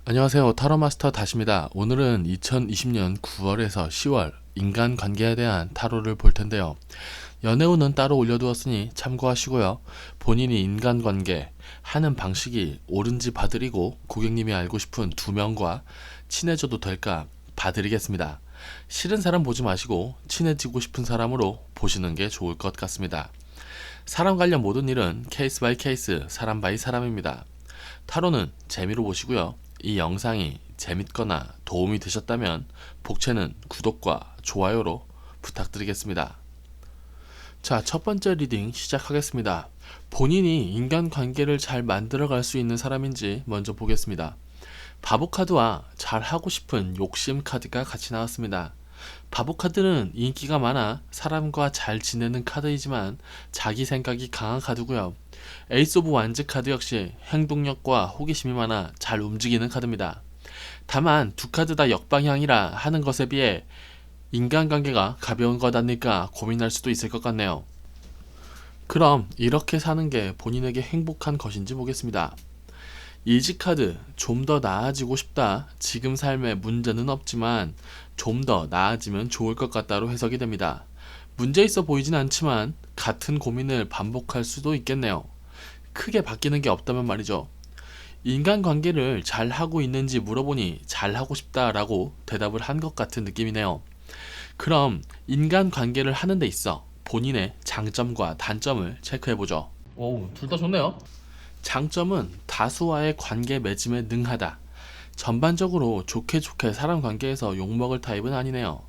안녕하세요. 타로마스터 다시입니다. 오늘은 2020년 9월에서 10월 인간관계에 대한 타로를 볼 텐데요. 연애운은 따로 올려두었으니 참고하시고요. 본인이 인간관계 하는 방식이 옳은지 봐드리고 고객님이 알고 싶은 두 명과 친해져도 될까 봐드리겠습니다. 싫은 사람 보지 마시고 친해지고 싶은 사람으로 보시는 게 좋을 것 같습니다. 사람 관련 모든 일은 케이스 바이 케이스, 사람 바이 사람입니다. 타로는 재미로 보시고요. 이 영상이 재밌거나 도움이 되셨다면 복채는 구독과 좋아요로 부탁드리겠습니다. 자, 첫 번째 리딩 시작하겠습니다. 본인이 인간관계를 잘 만들어갈 수 있는 사람인지 먼저 보겠습니다. 바보 카드와 잘 하고 싶은 욕심 카드가 같이 나왔습니다. 바보 카드는 인기가 많아 사람과 잘 지내는 카드이지만 자기 생각이 강한 카드고요. 에이스 오브 완즈 카드 역시 행동력과 호기심이 많아 잘 움직이는 카드입니다. 다만 두 카드 다 역방향이라 하는 것에 비해 인간관계가 가벼운 것 아닐까 고민할 수도 있을 것 같네요. 그럼 이렇게 사는 게 본인에게 행복한 것인지 보겠습니다. 일지 카드, 좀 더 나아지고 싶다. 지금 삶에 문제는 없지만 좀 더 나아지면 좋을 것 같다로 해석이 됩니다. 문제 있어 보이진 않지만 같은 고민을 반복할 수도 있겠네요. 크게 바뀌는 게 없다면 말이죠. 인간관계를 잘 하고 있는지 물어보니 잘 하고 싶다라고 대답을 한 것 같은 느낌이네요. 그럼 인간관계를 하는 데 있어 본인의 장점과 단점을 체크해보죠. 오, 둘 다 좋네요. 장점은 다수와의 관계 맺음에 능하다. 전반적으로 좋게 좋게 사람 관계에서 욕먹을 타입은 아니네요.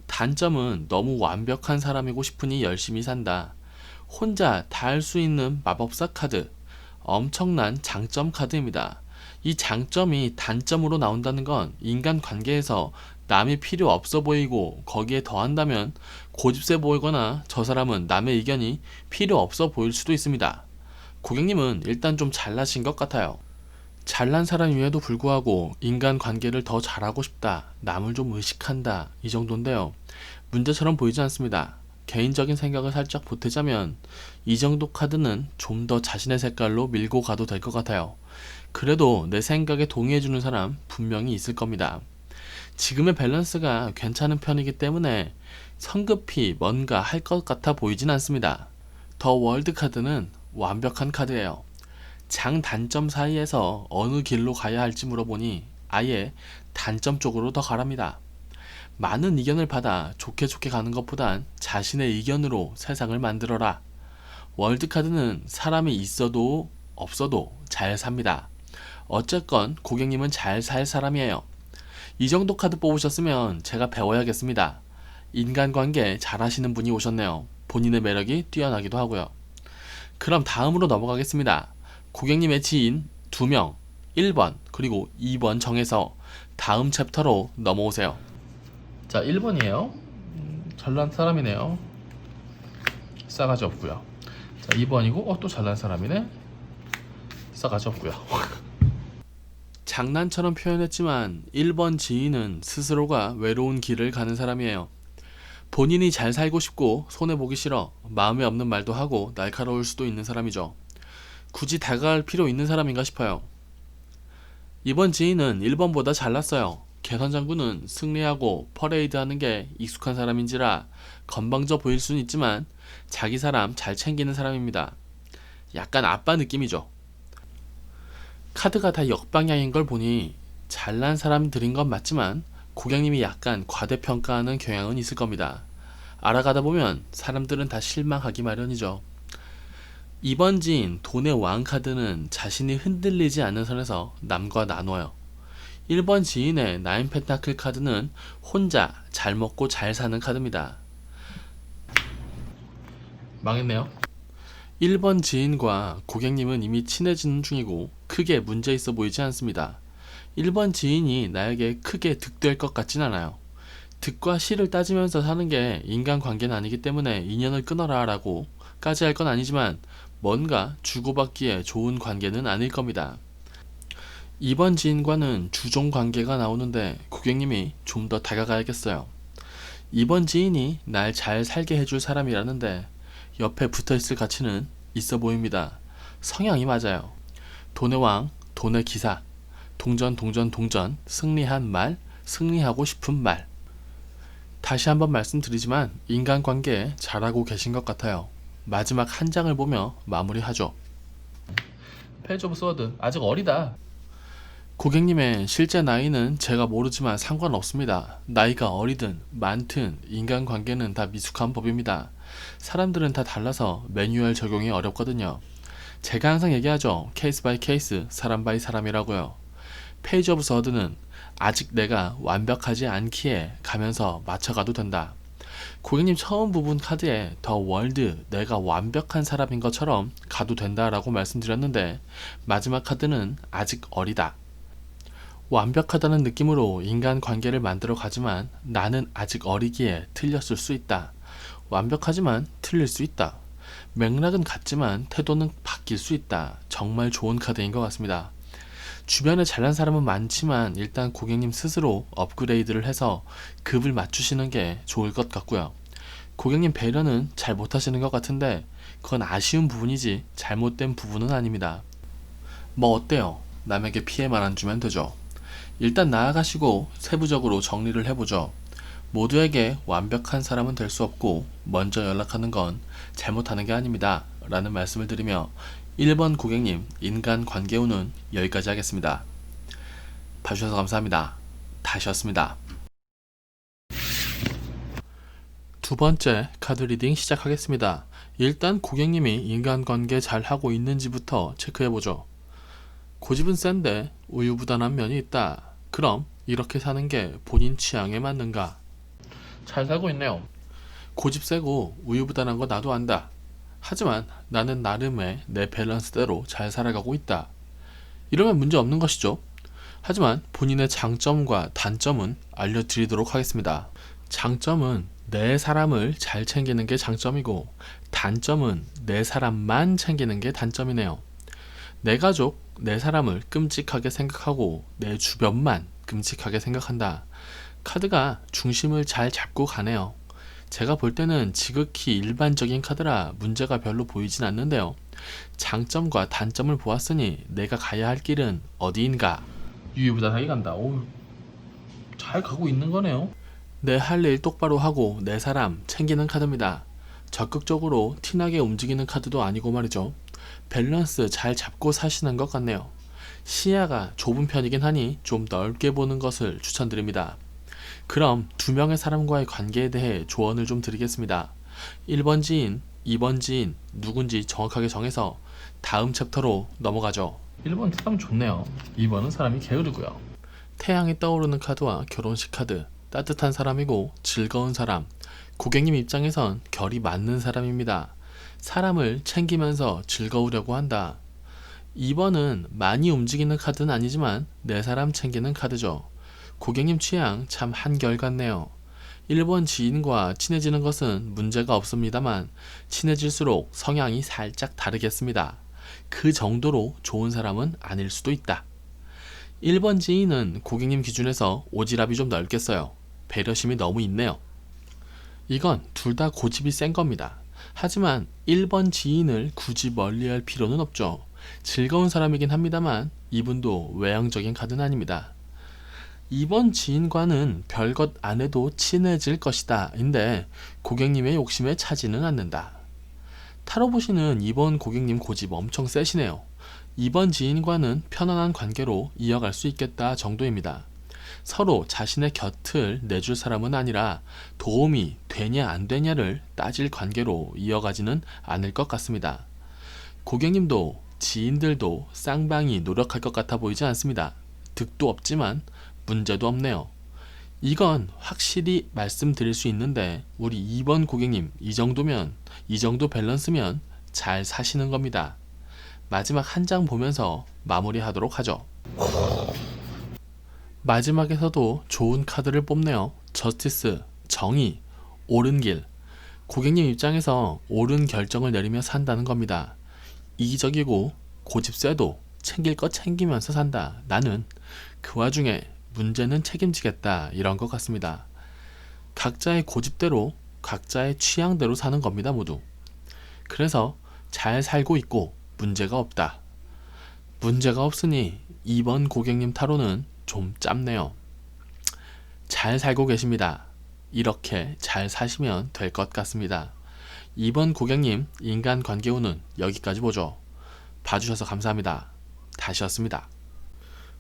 단점은 너무 완벽한 사람이고 싶으니 열심히 산다. 혼자 다 할 수 있는 마법사 카드. 엄청난 장점 카드입니다. 이 장점이 단점으로 나온다는 건 인간 관계에서 남이 필요 없어 보이고 거기에 더한다면 고집세 보이거나 저 사람은 남의 의견이 필요 없어 보일 수도 있습니다. 고객님은 일단 좀 잘나신 것 같아요. 잘난 사람임에도 불구하고 인간 관계를 더 잘하고 싶다, 남을 좀 의식한다, 이 정도인데요. 문제처럼 보이지 않습니다. 개인적인 생각을 살짝 보태자면 이 정도 카드는 좀 더 자신의 색깔로 밀고 가도 될 것 같아요. 그래도 내 생각에 동의해주는 사람 분명히 있을 겁니다. 지금의 밸런스가 괜찮은 편이기 때문에 성급히 뭔가 할 것 같아 보이진 않습니다. 더 월드 카드는 완벽한 카드예요. 장단점 사이에서 어느 길로 가야 할지 물어보니 아예 단점 쪽으로 더 가랍니다. 많은 의견을 받아 좋게 좋게 가는 것보단 자신의 의견으로 세상을 만들어라. 월드카드는 사람이 있어도 없어도 잘 삽니다. 어쨌건 고객님은 잘 살 사람이에요. 이 정도 카드 뽑으셨으면 제가 배워야겠습니다. 인간관계 잘하시는 분이 오셨네요. 본인의 매력이 뛰어나기도 하고요. 그럼 다음으로 넘어가겠습니다. 고객님의 지인 2명, 1번 그리고 2번 정해서 다음 챕터로 넘어오세요. 자, 1번이에요. 잘난 사람이네요. 싸가지 없고요. 자, 2번이고 또 잘난 사람이네. 싸가지 없고요. 장난처럼 표현했지만 1번 지인은 스스로가 외로운 길을 가는 사람이에요. 본인이 잘 살고 싶고 손해보기 싫어 마음에 없는 말도 하고 날카로울 수도 있는 사람이죠. 굳이 다가갈 필요 있는 사람인가 싶어요. 이번 지인은 1번보다 잘났어요. 개선장군은 승리하고 퍼레이드하는 게 익숙한 사람인지라 건방져 보일 수는 있지만 자기 사람 잘 챙기는 사람입니다. 약간 아빠 느낌이죠. 카드가 다 역방향인 걸 보니 잘난 사람들인 건 맞지만 고객님이 약간 과대평가하는 경향은 있을 겁니다. 알아가다 보면 사람들은 다 실망하기 마련이죠. 이번 지인 돈의 왕 카드는 자신이 흔들리지 않는 선에서 남과 나눠요. 1번 지인의 나인 펜타클 카드는 혼자 잘 먹고 잘 사는 카드입니다. 망했네요. 1번 지인과 고객님은 이미 친해지는 중이고 크게 문제 있어 보이지 않습니다. 1번 지인이 나에게 크게 득될 것 같진 않아요. 득과 실을 따지면서 사는 게 인간관계는 아니기 때문에 인연을 끊어라 라고 까지 할 건 아니지만 뭔가 주고받기에 좋은 관계는 아닐 겁니다. 이번 지인과는 주종 관계가 나오는데 고객님이 좀 더 다가가야겠어요. 이번 지인이 날 잘 살게 해줄 사람이라는데 옆에 붙어있을 가치는 있어 보입니다. 성향이 맞아요. 돈의 왕, 돈의 기사. 동전, 동전, 동전, 승리한 말, 승리하고 싶은 말. 다시 한번 말씀드리지만 인간관계에 잘하고 계신 것 같아요. 마지막 한 장을 보며 마무리하죠. 페이지 오브 스워드, 아직 어리다. 고객님의 실제 나이는 제가 모르지만 상관없습니다. 나이가 어리든 많든 인간관계는 다 미숙한 법입니다. 사람들은 다 달라서 매뉴얼 적용이 어렵거든요. 제가 항상 얘기하죠. 케이스 바이 케이스, 사람 바이 사람이라고요. 페이지 오브 스워드는 아직 내가 완벽하지 않기에 가면서 맞춰가도 된다. 고객님 처음 부분 카드에 더 월드, 내가 완벽한 사람인 것처럼 가도 된다라고 말씀드렸는데 마지막 카드는 아직 어리다. 완벽하다는 느낌으로 인간관계를 만들어 가지만 나는 아직 어리기에 틀렸을 수 있다. 완벽하지만 틀릴 수 있다. 맥락은 같지만 태도는 바뀔 수 있다. 정말 좋은 카드인 것 같습니다. 주변에 잘난 사람은 많지만 일단 고객님 스스로 업그레이드를 해서 급을 맞추시는 게 좋을 것 같고요. 고객님 배려는 잘 못하시는 것 같은데 그건 아쉬운 부분이지 잘못된 부분은 아닙니다. 뭐 어때요? 남에게 피해만 안 주면 되죠. 일단 나아가시고 세부적으로 정리를 해보죠. 모두에게 완벽한 사람은 될 수 없고 먼저 연락하는 건 잘못하는 게 아닙니다. 라는 말씀을 드리며 1번 고객님 인간관계운은 여기까지 하겠습니다. 봐주셔서 감사합니다. 다시였습니다. 두 번째 카드 리딩 시작하겠습니다. 일단 고객님이 인간관계 잘 하고 있는지부터 체크해보죠. 고집은 센데 우유부단한 면이 있다. 그럼 이렇게 사는 게 본인 취향에 맞는가? 잘 살고 있네요. 고집 세고 우유부단한 거 나도 안다. 하지만 나는 나름의 내 밸런스대로 잘 살아가고 있다. 이러면 문제 없는 것이죠. 하지만 본인의 장점과 단점은 알려드리도록 하겠습니다. 장점은 내 사람을 잘 챙기는 게 장점이고 단점은 내 사람만 챙기는 게 단점이네요. 내 가족, 내 사람을 끔찍하게 생각하고 내 주변만 끔찍하게 생각한다. 카드가 중심을 잘 잡고 가네요. 제가 볼 때는 지극히 일반적인 카드라 문제가 별로 보이진 않는데요. 장점과 단점을 보았으니 내가 가야 할 길은 어디인가? 유유부단하게 간다. 오, 잘 가고 있는 거네요. 내 할 일 똑바로 하고 내 사람 챙기는 카드입니다. 적극적으로 티나게 움직이는 카드도 아니고 말이죠. 밸런스 잘 잡고 사시는 것 같네요. 시야가 좁은 편이긴 하니 좀 넓게 보는 것을 추천드립니다. 그럼 두 명의 사람과의 관계에 대해 조언을 좀 드리겠습니다. 1번 지인, 2번 지인 누군지 정확하게 정해서 다음 챕터로 넘어가죠. 1번 사람 좋네요. 2번은 사람이 게으르고요. 태양이 떠오르는 카드와 결혼식 카드, 따뜻한 사람이고 즐거운 사람, 고객님 입장에선 결이 맞는 사람입니다. 사람을 챙기면서 즐거우려고 한다. 2번은 많이 움직이는 카드는 아니지만 내 사람 챙기는 카드죠. 고객님 취향 참 한결같네요. 1번 지인과 친해지는 것은 문제가 없습니다만 친해질수록 성향이 살짝 다르겠습니다. 그 정도로 좋은 사람은 아닐 수도 있다. 1번 지인은 고객님 기준에서 오지랖이 좀 넓겠어요. 배려심이 너무 있네요. 이건 둘 다 고집이 센 겁니다. 하지만 1번 지인을 굳이 멀리할 필요는 없죠. 즐거운 사람이긴 합니다만 이분도 외향적인 카드는 아닙니다. 2번 지인과는 별것 안 해도 친해질 것이다 인데 고객님의 욕심에 차지는 않는다. 타로 보시는 2번 고객님 고집 엄청 세시네요. 2번 지인과는 편안한 관계로 이어갈 수 있겠다 정도입니다. 서로 자신의 곁을 내줄 사람은 아니라 도움이 되냐 안 되냐를 따질 관계로 이어가지는 않을 것 같습니다. 고객님도 지인들도 쌍방이 노력할 것 같아 보이지 않습니다. 득도 없지만 문제도 없네요. 이건 확실히 말씀드릴 수 있는데 우리 2번 고객님 이 정도 밸런스면 잘 사시는 겁니다. 마지막 한 장 보면서 마무리하도록 하죠. 마지막에서도 좋은 카드를 뽑네요. 저스티스, 정의, 옳은 길. 고객님 입장에서 옳은 결정을 내리며 산다는 겁니다. 이기적이고 고집 세도 챙길 거 챙기면서 산다. 나는 그 와중에 문제는 책임지겠다. 이런 것 같습니다. 각자의 고집대로 각자의 취향대로 사는 겁니다. 모두. 그래서 잘 살고 있고 문제가 없다. 문제가 없으니 2번 고객님 타로는 좀 짧네요. 잘 살고 계십니다. 이렇게 잘 사시면 될 것 같습니다. 2번 고객님 인간관계 운은 여기까지 보죠. 봐주셔서 감사합니다. 다시였습니다.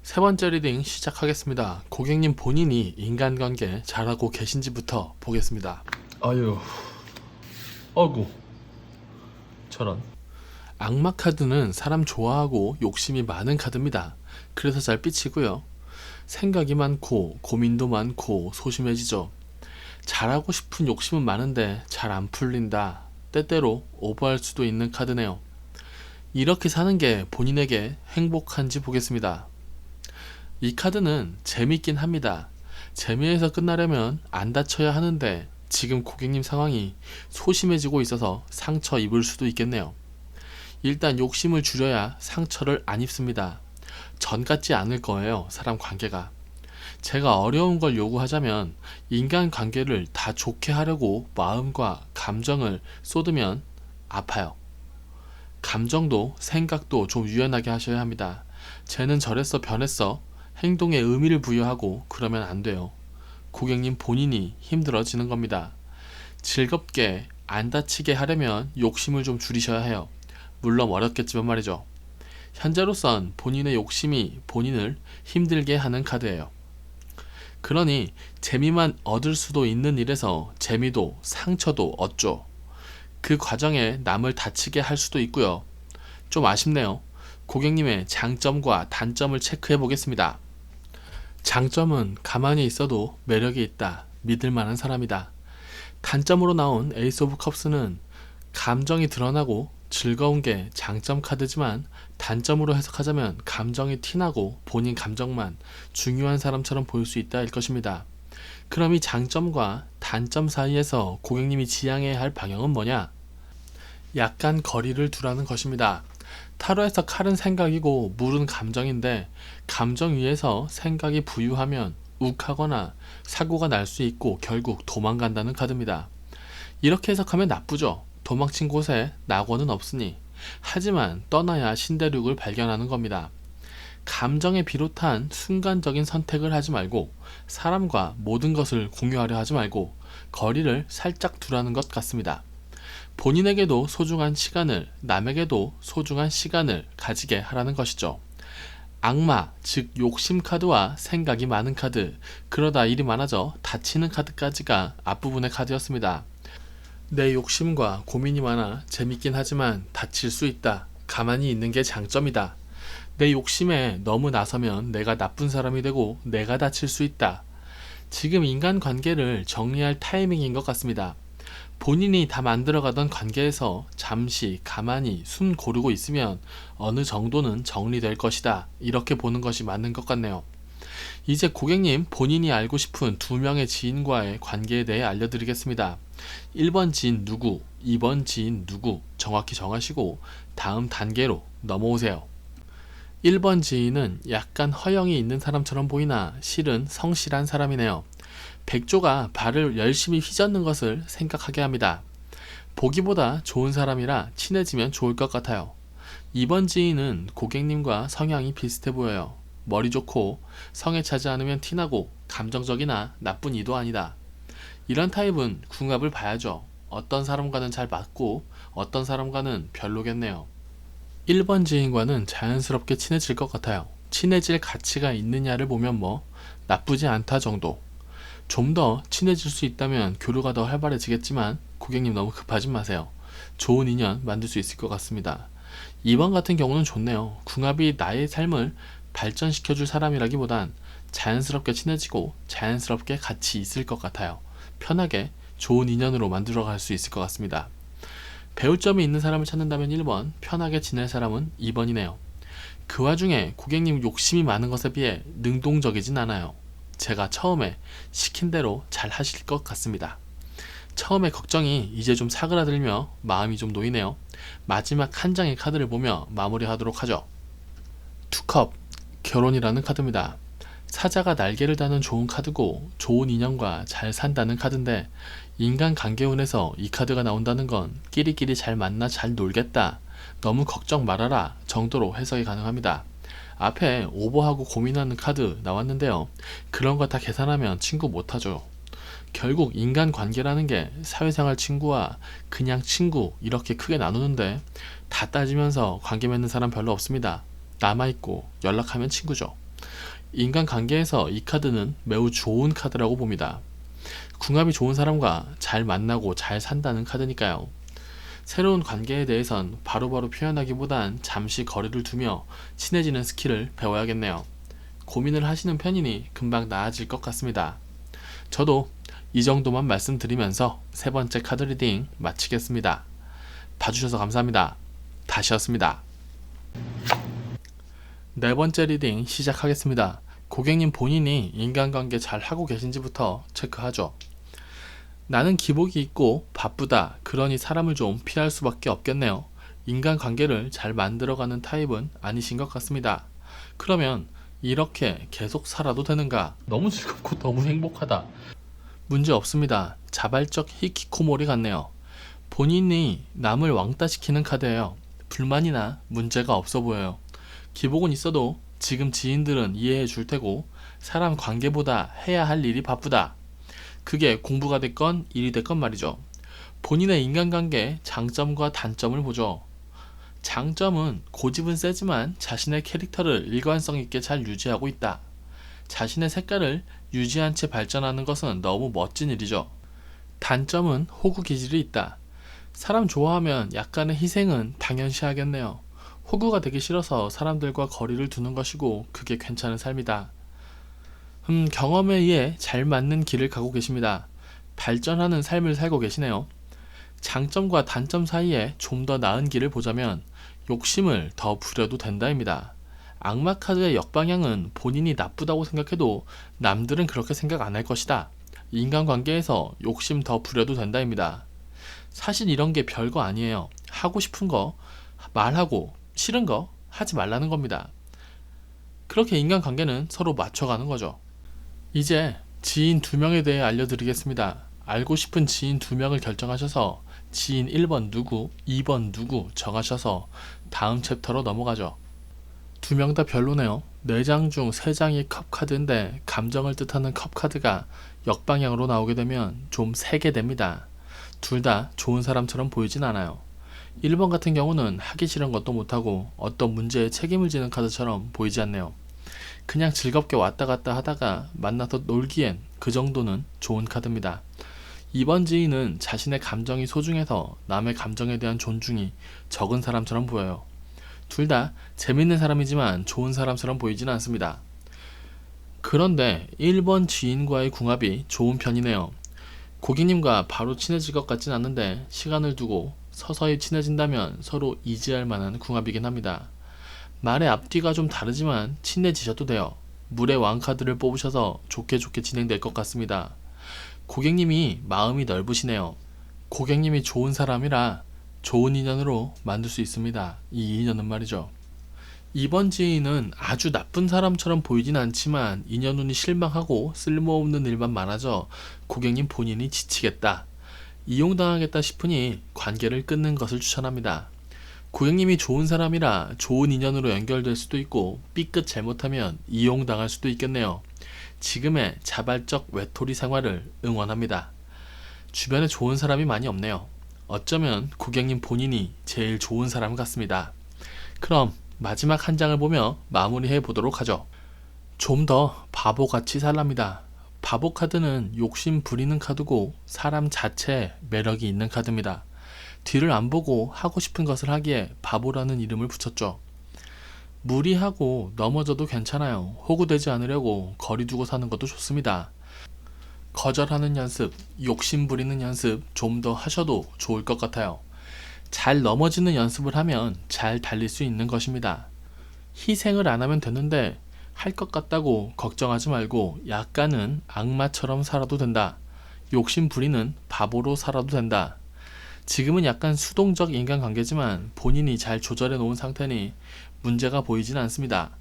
세 번째 리딩 시작하겠습니다. 고객님 본인이 인간관계 잘하고 계신지부터 보겠습니다. 아유, 어구, 저런. 악마 카드는 사람 좋아하고 욕심이 많은 카드입니다. 그래서 잘 삐치고요. 생각이 많고 고민도 많고 소심해지죠. 잘하고 싶은 욕심은 많은데 잘 안 풀린다. 때때로 오버할 수도 있는 카드네요. 이렇게 사는 게 본인에게 행복한지 보겠습니다. 이 카드는 재밌긴 합니다. 재미에서 끝나려면 안 다쳐야 하는데 지금 고객님 상황이 소심해지고 있어서 상처 입을 수도 있겠네요. 일단 욕심을 줄여야 상처를 안 입습니다. 전 같지 않을 거예요. 사람 관계가. 제가 어려운 걸 요구하자면 인간 관계를 다 좋게 하려고 마음과 감정을 쏟으면 아파요. 감정도 생각도 좀 유연하게 하셔야 합니다. 쟤는 저랬어 변했어 행동에 의미를 부여하고 그러면 안 돼요. 고객님 본인이 힘들어지는 겁니다. 즐겁게 안 다치게 하려면 욕심을 좀 줄이셔야 해요. 물론 어렵겠지만 말이죠. 현재로선 본인의 욕심이 본인을 힘들게 하는 카드예요. 그러니 재미만 얻을 수도 있는 일에서 재미도 상처도 얻죠. 그 과정에 남을 다치게 할 수도 있고요. 좀 아쉽네요. 고객님의 장점과 단점을 체크해 보겠습니다. 장점은 가만히 있어도 매력이 있다. 믿을 만한 사람이다. 단점으로 나온 에이스 오브 컵스는 감정이 드러나고 즐거운 게 장점 카드지만 단점으로 해석하자면 감정이 티나고 본인 감정만 중요한 사람처럼 보일 수 있다일 것입니다. 그럼 이 장점과 단점 사이에서 고객님이 지향해야 할 방향은 뭐냐? 약간 거리를 두라는 것입니다. 타로에서 칼은 생각이고 물은 감정인데 감정 위에서 생각이 부유하면 욱하거나 사고가 날 수 있고 결국 도망간다는 카드입니다. 이렇게 해석하면 나쁘죠. 도망친 곳에 낙원은 없으니. 하지만 떠나야 신대륙을 발견하는 겁니다. 감정에 비롯한 순간적인 선택을 하지 말고 사람과 모든 것을 공유하려 하지 말고 거리를 살짝 두라는 것 같습니다. 본인에게도 소중한 시간을 남에게도 소중한 시간을 가지게 하라는 것이죠. 악마, 즉 욕심 카드와 생각이 많은 카드, 그러다 일이 많아져 다치는 카드까지가 앞부분의 카드였습니다. 내 욕심과 고민이 많아 재밌긴 하지만 다칠 수 있다. 가만히 있는 게 장점이다. 내 욕심에 너무 나서면 내가 나쁜 사람이 되고 내가 다칠 수 있다. 지금 인간관계를 정리할 타이밍인 것 같습니다. 본인이 다 만들어가던 관계에서 잠시 가만히 숨 고르고 있으면 어느 정도는 정리될 것이다. 이렇게 보는 것이 맞는 것 같네요. 이제 고객님 본인이 알고 싶은 2명의 지인과의 관계에 대해 알려드리겠습니다. 1번 지인 누구, 2번 지인 누구 정확히 정하시고 다음 단계로 넘어오세요. 1번 지인은 약간 허영이 있는 사람처럼 보이나 실은 성실한 사람이네요. 백조가 발을 열심히 휘젓는 것을 생각하게 합니다. 보기보다 좋은 사람이라 친해지면 좋을 것 같아요. 2번 지인은 고객님과 성향이 비슷해 보여요. 머리 좋고 성에 차지 않으면 티나고 감정적이나 나쁜 이도 아니다. 이런 타입은 궁합을 봐야죠. 어떤 사람과는 잘 맞고 어떤 사람과는 별로겠네요. 1번 지인과는 자연스럽게 친해질 것 같아요. 친해질 가치가 있느냐를 보면 뭐 나쁘지 않다 정도. 좀 더 친해질 수 있다면 교류가 더 활발해지겠지만 고객님 너무 급하진 마세요. 좋은 인연 만들 수 있을 것 같습니다. 2번 같은 경우는 좋네요. 궁합이 나의 삶을 발전시켜줄 사람이라기보단 자연스럽게 친해지고 자연스럽게 같이 있을 것 같아요. 편하게 좋은 인연으로 만들어갈 수 있을 것 같습니다. 배울 점이 있는 사람을 찾는다면 1번, 편하게 지낼 사람은 2번이네요. 그 와중에 고객님 욕심이 많은 것에 비해 능동적이진 않아요. 제가 처음에 시킨 대로 잘 하실 것 같습니다. 처음에 걱정이 이제 좀 사그라들며 마음이 좀 놓이네요. 마지막 한 장의 카드를 보며 마무리하도록 하죠. 투컵, 결혼이라는 카드입니다. 사자가 날개를 다는 좋은 카드고 좋은 인연과 잘 산다는 카드인데 인간 관계운에서 이 카드가 나온다는 건 끼리끼리 잘 만나 잘 놀겠다. 너무 걱정 말아라 정도로 해석이 가능합니다. 앞에 오버하고 고민하는 카드 나왔는데요. 그런 거 다 계산하면 친구 못하죠. 결국 인간관계라는 게 사회생활 친구와 그냥 친구 이렇게 크게 나누는데 다 따지면서 관계 맺는 사람 별로 없습니다. 남아있고 연락하면 친구죠. 인간관계에서 이 카드는 매우 좋은 카드라고 봅니다. 궁합이 좋은 사람과 잘 만나고 잘 산다는 카드니까요. 새로운 관계에 대해선 바로바로 표현하기보단 잠시 거리를 두며 친해지는 스킬을 배워야겠네요. 고민을 하시는 편이니 금방 나아질 것 같습니다. 저도 이 정도만 말씀드리면서 세 번째 카드 리딩 마치겠습니다. 봐주셔서 감사합니다. 다시였습니다. 네 번째 리딩 시작하겠습니다. 고객님 본인이 인간관계 잘 하고 계신지부터 체크하죠. 나는 기복이 있고 바쁘다. 그러니 사람을 좀 피할 수밖에 없겠네요. 인간관계를 잘 만들어가는 타입은 아니신 것 같습니다. 그러면 이렇게 계속 살아도 되는가? 너무 즐겁고 너무 행복하다. 문제 없습니다. 자발적 히키코모리 같네요. 본인이 남을 왕따시키는 카드예요. 불만이나 문제가 없어 보여요. 기복은 있어도 지금 지인들은 이해해 줄 테고 사람 관계보다 해야 할 일이 바쁘다. 그게 공부가 됐건 일이 됐건 말이죠. 본인의 인간관계 장점과 단점을 보죠. 장점은 고집은 세지만 자신의 캐릭터를 일관성 있게 잘 유지하고 있다. 자신의 색깔을 유지한 채 발전하는 것은 너무 멋진 일이죠. 단점은 호구 기질이 있다. 사람 좋아하면 약간의 희생은 당연시하겠네요. 호구가 되기 싫어서 사람들과 거리를 두는 것이고 그게 괜찮은 삶이다. 경험에 의해 잘 맞는 길을 가고 계십니다. 발전하는 삶을 살고 계시네요. 장점과 단점 사이에 좀 더 나은 길을 보자면 욕심을 더 부려도 된다입니다. 악마 카드의 역방향은 본인이 나쁘다고 생각해도 남들은 그렇게 생각 안 할 것이다. 인간관계에서 욕심 더 부려도 된다입니다. 사실 이런 게 별거 아니에요. 하고 싶은 거 말하고 싫은 거 하지 말라는 겁니다. 그렇게 인간관계는 서로 맞춰가는 거죠. 이제 지인 2명에 대해 알려드리겠습니다. 알고 싶은 지인 2명을 결정하셔서 지인 1번 누구, 2번 누구 정하셔서 다음 챕터로 넘어가죠. 2명 다 별로네요. 4장 중 3장이 컵 카드인데 감정을 뜻하는 컵 카드가 역방향으로 나오게 되면 좀 세게 됩니다. 둘 다 좋은 사람처럼 보이진 않아요. 1번 같은 경우는 하기 싫은 것도 못하고 어떤 문제에 책임을 지는 카드처럼 보이지 않네요. 그냥 즐겁게 왔다 갔다 하다가 만나서 놀기엔 그 정도는 좋은 카드입니다. 2번 지인은 자신의 감정이 소중해서 남의 감정에 대한 존중이 적은 사람처럼 보여요. 둘 다 재밌는 사람이지만 좋은 사람처럼 보이지는 않습니다. 그런데 1번 지인과의 궁합이 좋은 편이네요. 고객님과 바로 친해질 것 같진 않는데 시간을 두고 서서히 친해진다면 서로 이지할 만한 궁합이긴 합니다. 말의 앞뒤가 좀 다르지만 친해지셔도 돼요. 물의 왕 카드를 뽑으셔서 좋게 진행될 것 같습니다. 고객님이 마음이 넓으시네요. 고객님이 좋은 사람이라 좋은 인연으로 만들 수 있습니다. 이 인연은 말이죠. 이번 지인은 아주 나쁜 사람처럼 보이진 않지만 인연운이 실망하고 쓸모없는 일만 많아져 고객님 본인이 지치겠다. 이용당하겠다 싶으니 관계를 끊는 것을 추천합니다. 고객님이 좋은 사람이라 좋은 인연으로 연결될 수도 있고 삐끗 잘못하면 이용당할 수도 있겠네요. 지금의 자발적 외톨이 생활을 응원합니다. 주변에 좋은 사람이 많이 없네요. 어쩌면 고객님 본인이 제일 좋은 사람 같습니다. 그럼 마지막 한 장을 보며 마무리해 보도록 하죠. 좀 더 바보같이 살랍니다. 바보 카드는 욕심 부리는 카드고 사람 자체에 매력이 있는 카드입니다. 뒤를 안 보고 하고 싶은 것을 하기에 바보라는 이름을 붙였죠. 무리하고 넘어져도 괜찮아요. 호구되지 않으려고 거리 두고 사는 것도 좋습니다. 거절하는 연습, 욕심 부리는 연습 좀 더 하셔도 좋을 것 같아요. 잘 넘어지는 연습을 하면 잘 달릴 수 있는 것입니다. 희생을 안 하면 되는데 할 것 같다고 걱정하지 말고 약간은 악마처럼 살아도 된다. 욕심 부리는 바보로 살아도 된다. 지금은 약간 수동적 인간관계지만 본인이 잘 조절해 놓은 상태니 문제가 보이진 않습니다.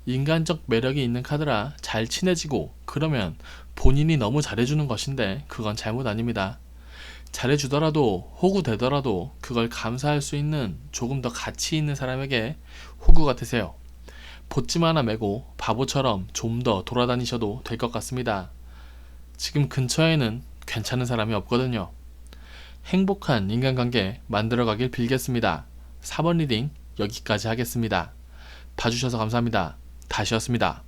인간적 매력이 있는 카드라 잘 친해지고 그러면 본인이 너무 잘해주는 것인데 그건 잘못 아닙니다. 잘해주더라도 호구되더라도 그걸 감사할 수 있는 조금 더 가치 있는 사람에게 호구가 되세요. 보찜 하나 메고 바보처럼 좀 더 돌아다니셔도 될 것 같습니다. 지금 근처에는 괜찮은 사람이 없거든요. 행복한 인간관계 만들어가길 빌겠습니다. 4번 리딩 여기까지 하겠습니다. 봐주셔서 감사합니다. 다시였습니다.